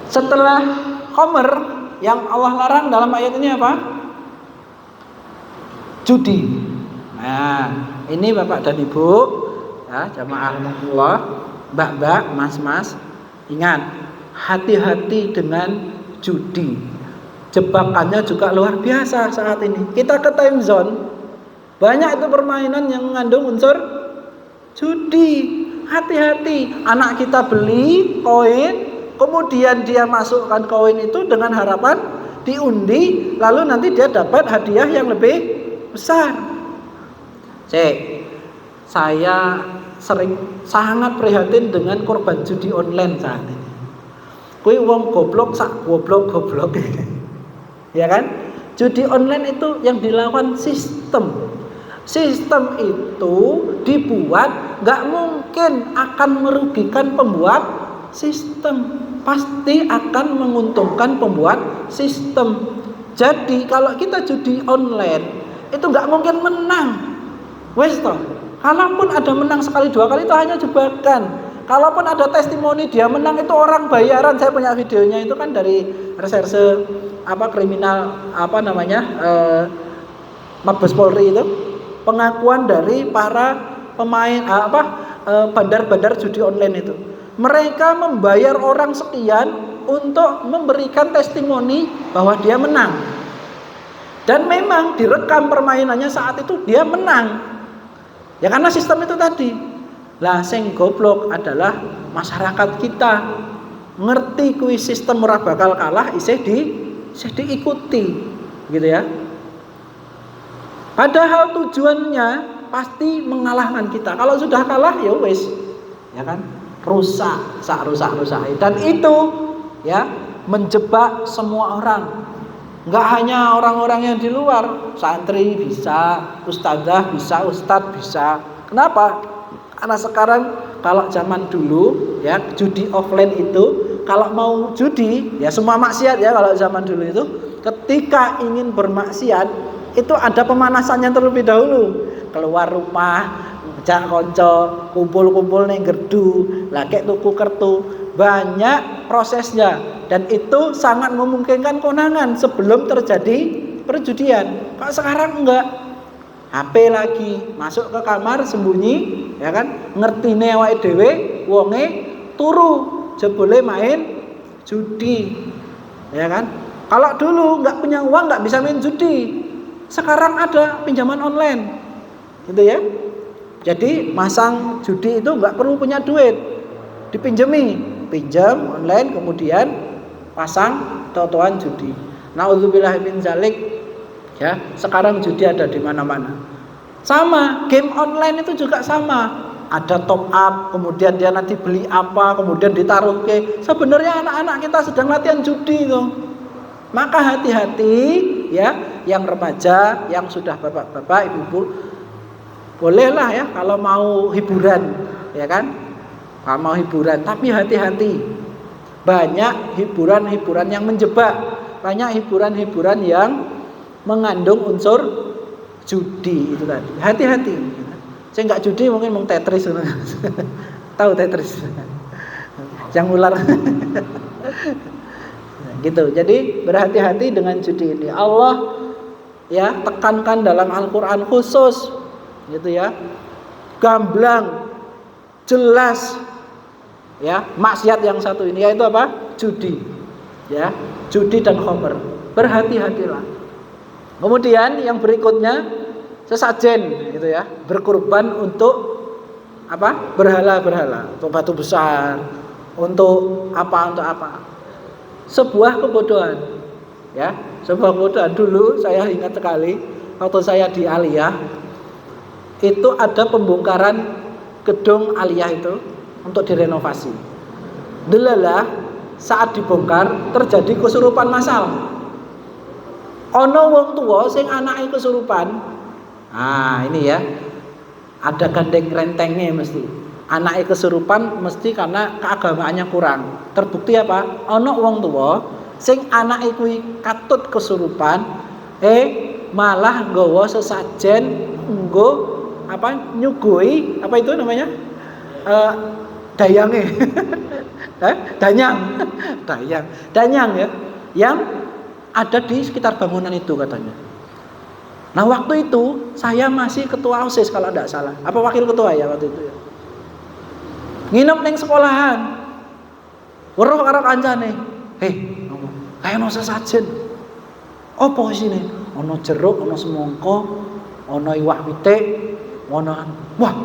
setelah khamr yang Allah larang dalam ayat ini apa? Judi. Nah ini Bapak dan Ibu, ya, jamaah Allah, mbak-mbak, mas-mas, ingat. Hati-hati dengan judi. Jebakannya juga luar biasa saat ini. Kita ke time zone, banyak itu permainan yang mengandung unsur judi. Hati-hati. Anak kita beli koin, kemudian dia masukkan koin itu dengan harapan diundi, lalu nanti dia dapat hadiah yang lebih besar. Saya sangat prihatin dengan korban judi online saat ini. Kuwi wong goblok sak goblok-goblok. Ya kan? Judi online itu yang dilakukan sistem. Sistem itu dibuat gak mungkin akan merugikan pembuat sistem. Pasti akan menguntungkan pembuat sistem. Jadi kalau kita judi online itu gak mungkin menang. Wes toh. Kalaupun ada menang sekali dua kali itu hanya jebakan. Kalaupun ada testimoni dia menang itu orang bayaran. Saya punya videonya itu kan dari reserse kriminal Mabes Polri itu, pengakuan dari para pemain bandar-bandar judi online itu. Mereka membayar orang sekian untuk memberikan testimoni bahwa dia menang. Dan memang direkam permainannya saat itu dia menang. Ya karena sistem itu tadi. Lah sing goblok adalah masyarakat kita. Ngerti kuwi sistem ora bakal kalah isih diikuti. Gitu ya. Padahal tujuannya pasti mengalahkan kita. Kalau sudah kalah ya wis. Ya kan? Rusak, rusak. Dan itu ya menjebak semua orang. Enggak hanya orang-orang yang di luar, santri bisa, ustadzah bisa, ustadz bisa. Kenapa? Karena sekarang kalau zaman dulu ya judi offline itu kalau mau judi ya semua maksiat ya kalau zaman dulu itu ketika ingin bermaksiat itu ada pemanasannya terlebih dahulu. Keluar rumah, ngejak konco, kumpul-kumpul ning gerdu, lagi tuku kertu, banyak prosesnya. Dan itu sangat memungkinkan konangan sebelum terjadi perjudian. Kalau sekarang enggak, HP lagi, masuk ke kamar sembunyi, ya kan? Ngertine awake dhewe, wonge turu, jebule main judi, ya kan? Kalau dulu enggak punya uang enggak bisa main judi, sekarang ada pinjaman online, gitu ya. Jadi masang judi itu enggak perlu punya duit, dipinjemi, pinjam online kemudian pasang totoan judi. Nauzubillah min zalik. Ya, sekarang judi ada di mana-mana. Sama, game online itu juga sama. Ada top up, kemudian dia nanti beli apa, kemudian ditaruh ke. Sebenarnya anak-anak kita sedang latihan judi itu. Maka hati-hati ya, yang remaja, yang sudah bapak-bapak, ibu-ibu, bolehlah ya kalau mau hiburan, ya kan? Kalau mau hiburan, tapi hati-hati. Banyak hiburan-hiburan yang menjebak, banyak hiburan-hiburan yang mengandung unsur judi itu tadi. Hati-hati. Saya nggak judi mungkin mau Tetris. Tahu Tetris? Yang ular. Gitu. Jadi berhati-hati dengan judi ini. Allah ya tekankan dalam Al-Qur'an khusus gitu ya. Gamblang, jelas ya, maksiat yang satu ini yaitu apa? Judi. Ya, judi dan khamr. Berhati-hatilah. Kemudian yang berikutnya sesajen gitu ya, berkorban untuk apa? Berhala-berhala, untuk batu besar, untuk apa? Sebuah kebodohan. Ya, sebuah kebodohan. Dulu saya ingat sekali waktu saya di Aliyah itu ada pembongkaran gedung Aliyah itu untuk direnovasi. Delalah saat dibongkar terjadi kesurupan massal. Ono wong tua sing anake kesurupan. Ah, ini ya. Ada gandeng rentengnya mesti. Anake kesurupan mesti karena keagamaannya kurang. Terbukti apa? Ono wong tua sing anake kuwi katut kesurupan, malah nggawa sesajen nggo nyugoi apa itu namanya? Dayange. Danyang ya. Yang ada di sekitar bangunan itu katanya. Nah waktu itu saya masih ketua OSIS kalau tidak salah. Apa wakil ketua ya waktu itu ya. Nginep ning sekolahan. Weruh karo kancane. Kayak ono sesajen. Apa isine? Ono jeruk, ono semangka, ono iwak pitik, ono. Wah,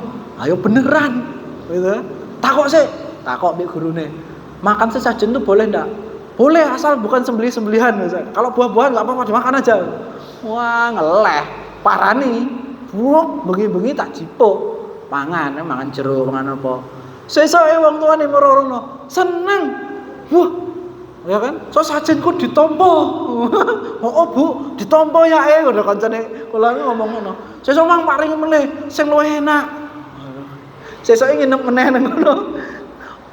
ayo beneran. Gitu. Takok mbek gurune. Makan sesajen itu boleh enggak? Boleh asal bukan sembelih-sembelihan misalnya. Kalau buah-buahan enggak apa-apa dimakan aja. Wah, ngeleh, parani. Bengi-bengi tak jipuk. Mangan jeruk, mangan apa. Sesoke wong tuane merorono, seneng. Wah, ya kan? Sesajenku ditampa. Oh, Bu, ditampa yae udah kancane kula ngomong ngono. Sesuk mang paring meneh sing luwih enak. Sesoke nginep meneh nang ngono.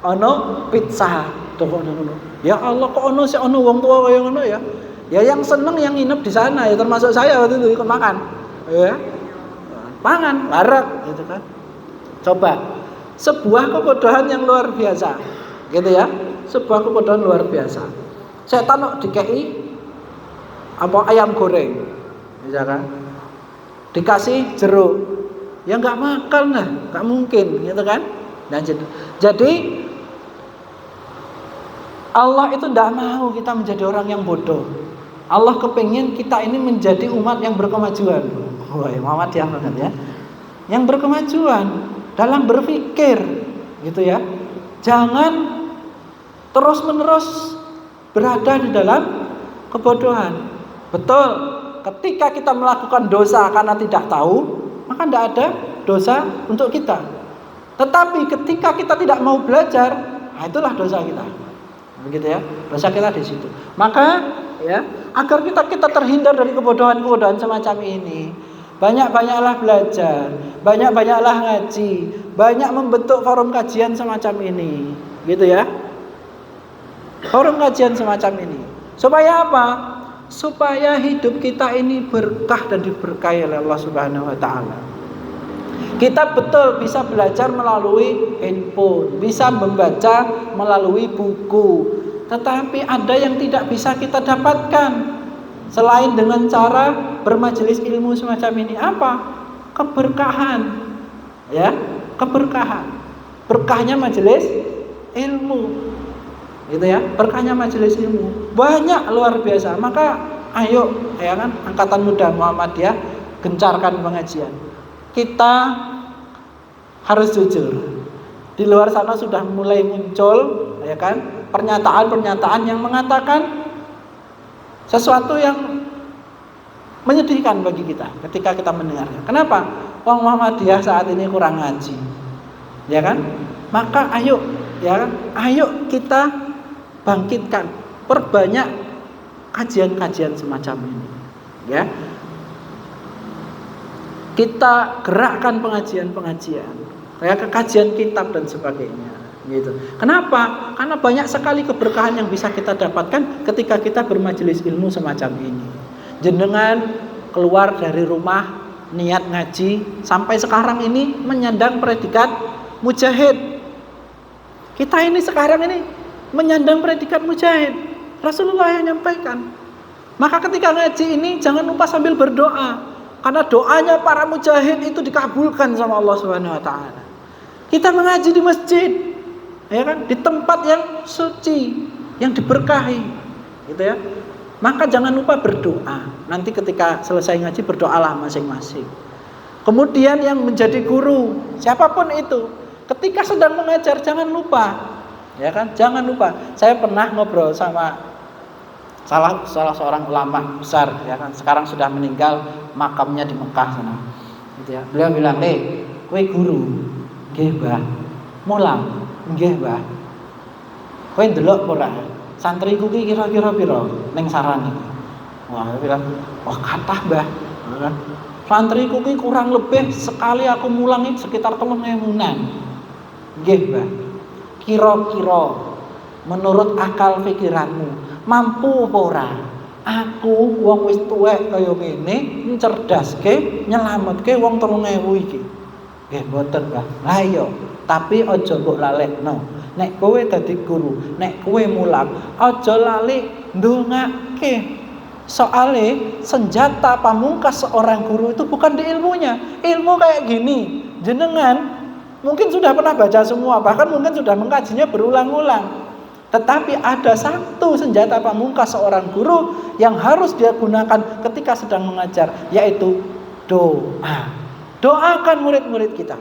Ono pizza toko ngono. Ya Allah kok ono sik ono wong tua kaya ngono ya. Ya yang seneng yang nginep di sana ya termasuk saya waktu itu ikut makan. Ya. Pangan, barek gitu kan. Coba sebuah kebodohan yang luar biasa, gitu ya, sebuah kebodohan luar biasa. Setan kok dikei apa ayam goreng, misalkan dikasih jeruk, ya nggak makan lah, nggak mungkin, gitu kan? Nah, jadi Allah itu tidak mau kita menjadi orang yang bodoh. Allah kepingin kita ini menjadi umat yang berkemajuan. Wah, Muhammadiyah banget ya, yang berkemajuan dalam berpikir, gitu ya. Jangan terus-menerus berada di dalam kebodohan. Betul, ketika kita melakukan dosa karena tidak tahu, maka tidak ada dosa untuk kita. Tetapi ketika kita tidak mau belajar, nah itulah dosa kita. Begitu ya, dosa kita di situ. Maka ya, agar kita terhindar dari kebodohan-kebodohan semacam ini, banyak-banyaklah belajar, banyak-banyaklah ngaji, banyak membentuk forum kajian semacam ini, gitu ya. Forum kajian semacam ini. Supaya apa? Supaya hidup kita ini berkah dan diberkahi oleh Allah Subhanahu wa taala. Kita betul bisa belajar melalui handphone, bisa membaca melalui buku. Tetapi ada yang tidak bisa kita dapatkan selain dengan cara bermajelis ilmu semacam ini. Apa? Keberkahan. Ya, keberkahan. Berkahnya majelis ilmu. Gitu ya, berkahnya majelis ilmu. Banyak luar biasa. Maka ayo ya kan, angkatan muda Muhammadiyah, gencarkan pengajian. Kita harus jujur. Di luar sana sudah mulai muncul ya kan, pernyataan-pernyataan yang mengatakan sesuatu yang menyedihkan bagi kita ketika kita mendengarnya. Kenapa? Wong Muhammadiyah saat ini kurang ngaji. Ya kan? Maka ayo ya kan, ayo kita bangkitkan, perbanyak kajian-kajian semacam ini. Ya. Kita gerakkan pengajian-pengajian, kayak kajian kitab dan sebagainya, gitu. Kenapa? Karena banyak sekali keberkahan yang bisa kita dapatkan ketika kita bermajelis ilmu semacam ini. Jenengan keluar dari rumah niat ngaji, sampai sekarang ini menyandang predikat mujahid. Kita ini sekarang ini menyandang predikat mujahid. Rasulullah yang menyampaikan. Maka ketika ngaji ini jangan lupa sambil berdoa. Karena doanya para mujahid itu dikabulkan sama Allah Subhanahu wa taala. Kita mengaji di masjid, ya kan, di tempat yang suci, yang diberkahi, gitu ya. Maka jangan lupa berdoa. Nanti ketika selesai ngaji berdoalah masing-masing. Kemudian yang menjadi guru, siapapun itu, ketika sedang mengajar jangan lupa, ya kan? Jangan lupa. Saya pernah ngobrol sama salah seorang ulama besar, ya kan, sekarang sudah meninggal, makamnya di Mekah sana, gitu ya. Beliau bilang, kowe guru, nggih Mbah, mulang, nggih Mbah. Kowe ndelok ora? Santriku ki kira-kira pira ning sarang iki? Wah, dia bilang, wah kathah Mbah. Santriku ki kurang lebih sekali aku mulang iki sekitar 3.000-an. Nggih Mbah. Kira-kira menurut akal pikiranmu mampu apa ora? Aku wong wis tuwek kaya ngene ncerdaske, nyelametke wong 3.000 iki. Nggih mboten, Mbah. Lah iya, tapi aja mbok lalekno. Nek kowe dadi guru, nek kowe mulang, aja lali ndongake. Soale senjata pamungkas seorang guru itu bukan di ilmunya. Ilmu kayak gini, jenengan mungkin sudah pernah baca semua, bahkan mungkin sudah mengkajinya berulang-ulang. Tetapi ada satu senjata pamungkas seorang guru yang harus dia gunakan ketika sedang mengajar, yaitu doa. Doakan murid-murid kita.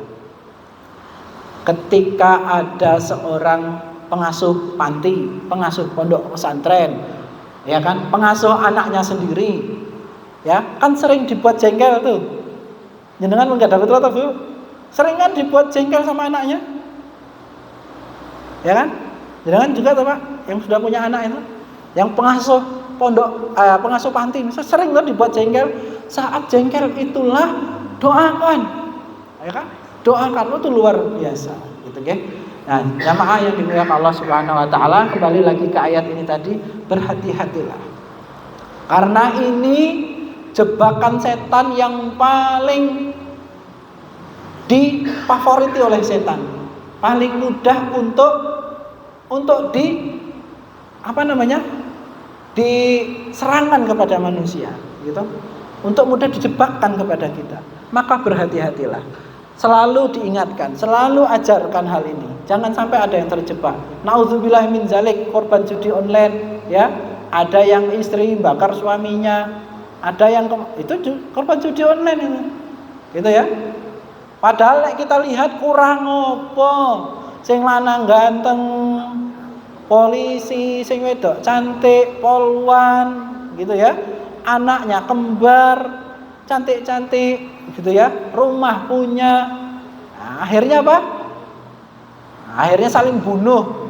Ketika ada seorang pengasuh panti, pengasuh pondok pesantren, ya kan, pengasuh anaknya sendiri, ya kan sering dibuat jengkel tuh. Jenengan enggak dapat atau Bu? Sering kan dibuat jengkel sama anaknya, ya kan? Jenengan juga tuh Pak, yang sudah punya anak itu, yang pengasuh pondok, pengasuh panti, misalnya sering kan dibuat jengkel. Saat jengkel itulah doakan, ya kan? Doakan, itu luar biasa, gitu kan? Nah, jamaah yang dimuliakan Allah Subhanahu wa taala, kembali lagi ke ayat ini tadi, berhati-hatilah. Karena ini jebakan setan yang paling difavoriti oleh setan. paling mudah untuk diserangkan kepada manusia, gitu. Untuk mudah dijebakkan kepada kita. Maka berhati-hatilah. Selalu diingatkan, selalu ajarkan hal ini. Jangan sampai ada yang terjebak. Nauzubillah min zalik, korban judi online, ya. Ada yang istri bakar suaminya, ada yang itu korban judi online itu. Gitu ya. Padahal kita lihat kurang apa? Sing lanang ganteng, polisi, sing wedok cantik, polwan, gitu ya. Anaknya kembar, cantik-cantik, gitu ya. Rumah punya. Nah, akhirnya apa? Akhirnya saling bunuh,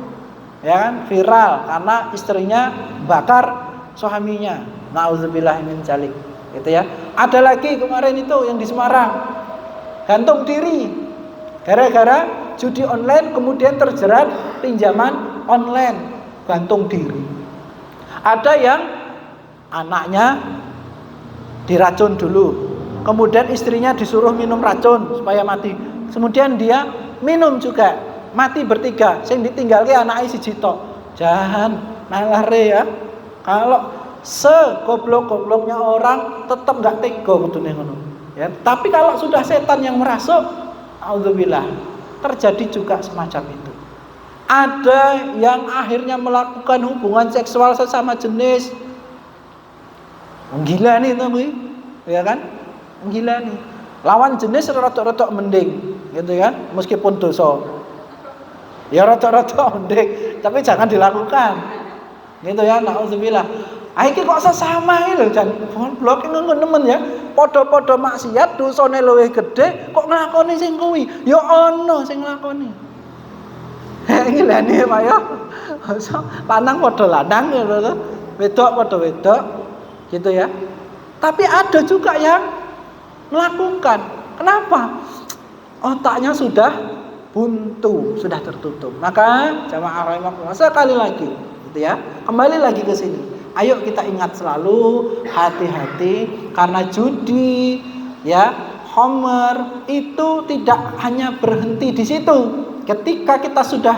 ya kan? Viral karena istrinya bakar suaminya. Nauzubillah min dzalik, gitu ya. Ada lagi kemarin itu yang di Semarang, gantung diri gara-gara judi online, kemudian terjerat pinjaman online, gantung diri. Ada yang anaknya diracun dulu, kemudian istrinya disuruh minum racun supaya mati, kemudian dia minum juga, mati bertiga, sing ditinggalke anake siji tok. Jangan nalare ya. Kalau segoblok-gobloknya orang tetap nggak tega kudune ngono ya. Tapi kalau sudah setan yang merasuk, auzubillah, terjadi juga semacam itu. Ada yang akhirnya melakukan hubungan seksual sesama jenis. Gila nih tapi, ya kan? Gila nih. Lawan jenis rotok-rotok mending, gitu kan? Meskipun dosa. Ya rotok-rotok mending, tapi jangan dilakukan. Gitu ya, nauzubillah. Iki kok sesama iki lho, jan goblok ngono nemen ya. Padha-padha maksiat, dosane luwih gedhe, kok nglakoni sing kuwi? Ya ana sing nglakoni. Iki lha nih Pak ya. Lanang padha lanang ya lho. Wedok padha wedok. Gitu ya. Tapi ada juga yang melakukan. Kenapa? Otaknya sudah buntu, sudah tertutup. Maka jamaah rahimakumullah, sekali lagi, gitu ya. Kembali lagi ke sini. Ayo kita ingat selalu, hati-hati karena judi, ya, homer itu tidak hanya berhenti di situ. Ketika kita sudah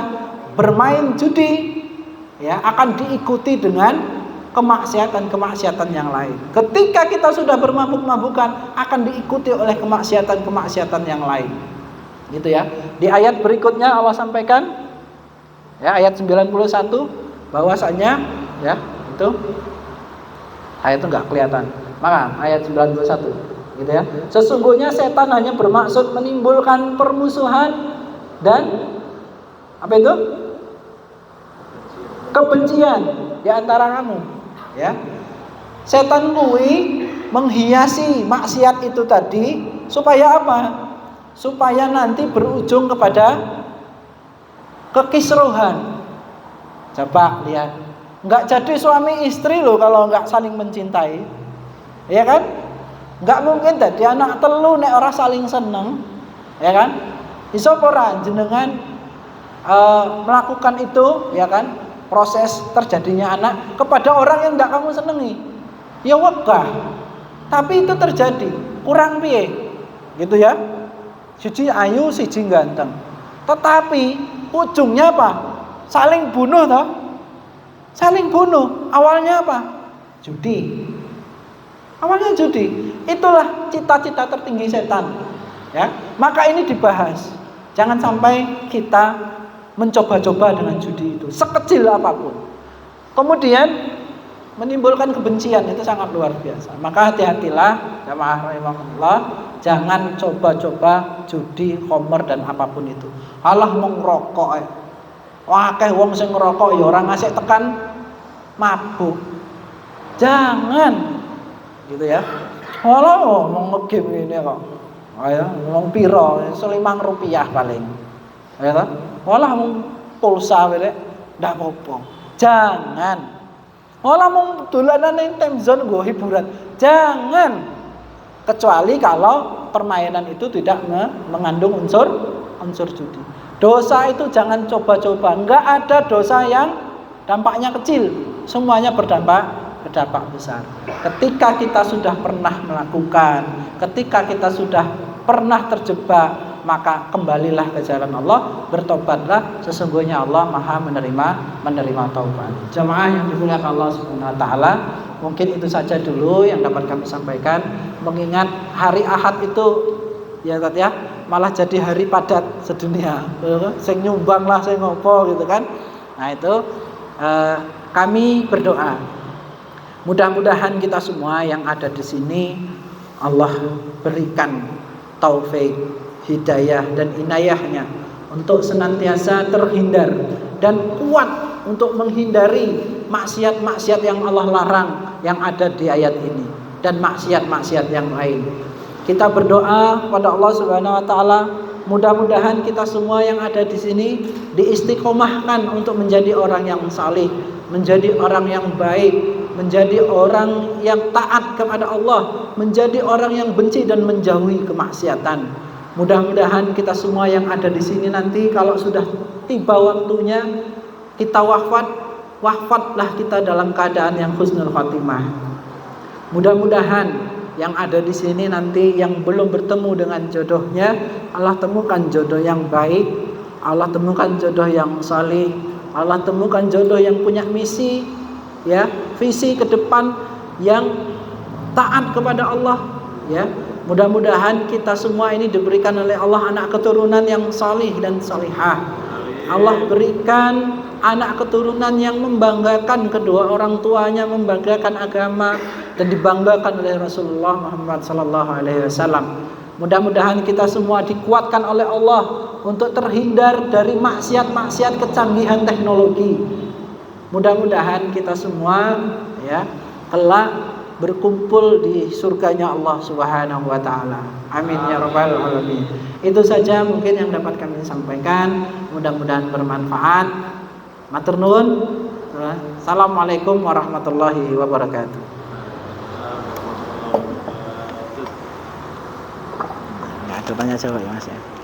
bermain judi, ya, akan diikuti dengan kemaksiatan-kemaksiatan yang lain. Ketika kita sudah bermabuk-mabukan, akan diikuti oleh kemaksiatan-kemaksiatan yang lain. Gitu ya. Di ayat berikutnya Allah sampaikan, ya, ayat 91, bahwasanya, ya, itu ayat itu enggak kelihatan. Maka ayat 91, gitu ya. Sesungguhnya setan hanya bermaksud menimbulkan permusuhan dan apa itu? Kebencian di antara kamu. Ya, setan kuwi menghiasi maksiat itu tadi supaya apa? Supaya nanti berujung kepada kekisruhan. Coba lihat, nggak jadi suami istri loh kalau nggak saling mencintai, ya kan? Nggak mungkin jadi anak telu nek ora saling seneng, ya kan? Iso ora jenengan melakukan itu, ya kan? Proses terjadinya anak kepada orang yang tidak kamu senengi, ya wegah. Tapi itu terjadi, kurang piye, gitu ya. Siji ayu, siji ganteng. Tetapi ujungnya apa? Saling bunuh toh? Saling bunuh. Awalnya apa? Judi. Awalnya judi. Itulah cita-cita tertinggi setan. Ya, maka ini dibahas. Jangan sampai kita mencoba-coba dengan judi itu, sekecil apapun. Kemudian menimbulkan kebencian, itu sangat luar biasa. Maka hati-hatilah jamaah rahimakumullah, jangan coba-coba judi, homer dan apapun itu. Alah mau ngerokok, akeh wong sing ngerokok ya ora ngasih tekan mabuk. Jangan, gitu ya. Alah mau nge-game ini kok. Ayo ngomong piro, Rp5 paling. Ya toh? Walah mung pulsa wae ndak apa-apa. Jangan. Walah mung dolanan ning time zone nggo hiburan. Jangan. Kecuali kalau permainan itu tidak mengandung unsur judi. Dosa itu jangan coba-coba. Enggak ada dosa yang dampaknya kecil. Semuanya berdampak besar. Ketika kita sudah pernah melakukan, ketika kita sudah pernah terjebak, maka kembalilah ke jalan Allah, bertobatlah, sesungguhnya Allah Maha menerima taubat. Jamaah yang dimuliakan Allah Subhanahu wa taala, mungkin itu saja dulu yang dapat kami sampaikan. Mengingat hari Ahad itu ya Tat ya, malah jadi hari padat sedunia. Sing nyumbang lah, sing ngopo gitu kan. Nah itu kami berdoa, mudah-mudahan kita semua yang ada di sini Allah berikan taufik, hidayah dan inayahnya untuk senantiasa terhindar dan kuat untuk menghindari maksiat-maksiat yang Allah larang yang ada di ayat ini dan maksiat-maksiat yang lain. Kita berdoa pada Allah Subhanahu wa taala, mudah-mudahan kita semua yang ada di sini diistiqomahkan untuk menjadi orang yang salih, menjadi orang yang baik, menjadi orang yang taat kepada Allah, menjadi orang yang benci dan menjauhi kemaksiatan. Mudah-mudahan kita semua yang ada di sini nanti kalau sudah tiba waktunya kita wafatlah kita dalam keadaan yang husnul khatimah. Mudah-mudahan yang ada di sini nanti yang belum bertemu dengan jodohnya, Allah temukan jodoh yang baik, Allah temukan jodoh yang salih, Allah temukan jodoh yang punya misi, ya, visi ke depan yang taat kepada Allah, ya. Mudah-mudahan kita semua ini diberikan oleh Allah anak keturunan yang salih dan salihah. Allah berikan anak keturunan yang membanggakan kedua orang tuanya, membanggakan agama dan dibanggakan oleh Rasulullah Muhammad sallallahu alaihi wasallam. Mudah-mudahan kita semua dikuatkan oleh Allah untuk terhindar dari maksiat-maksiat kecanggihan teknologi. Mudah-mudahan kita semua ya kelak berkumpul di surganya Allah Subhanahu wa taala. Amin ya rabbal alamin. Itu saja mungkin yang dapat kami sampaikan. Mudah-mudahan bermanfaat. Matur nuwun. Assalamualaikum warahmatullahi wabarakatuh. Ada tanya jawab ya Mas ya.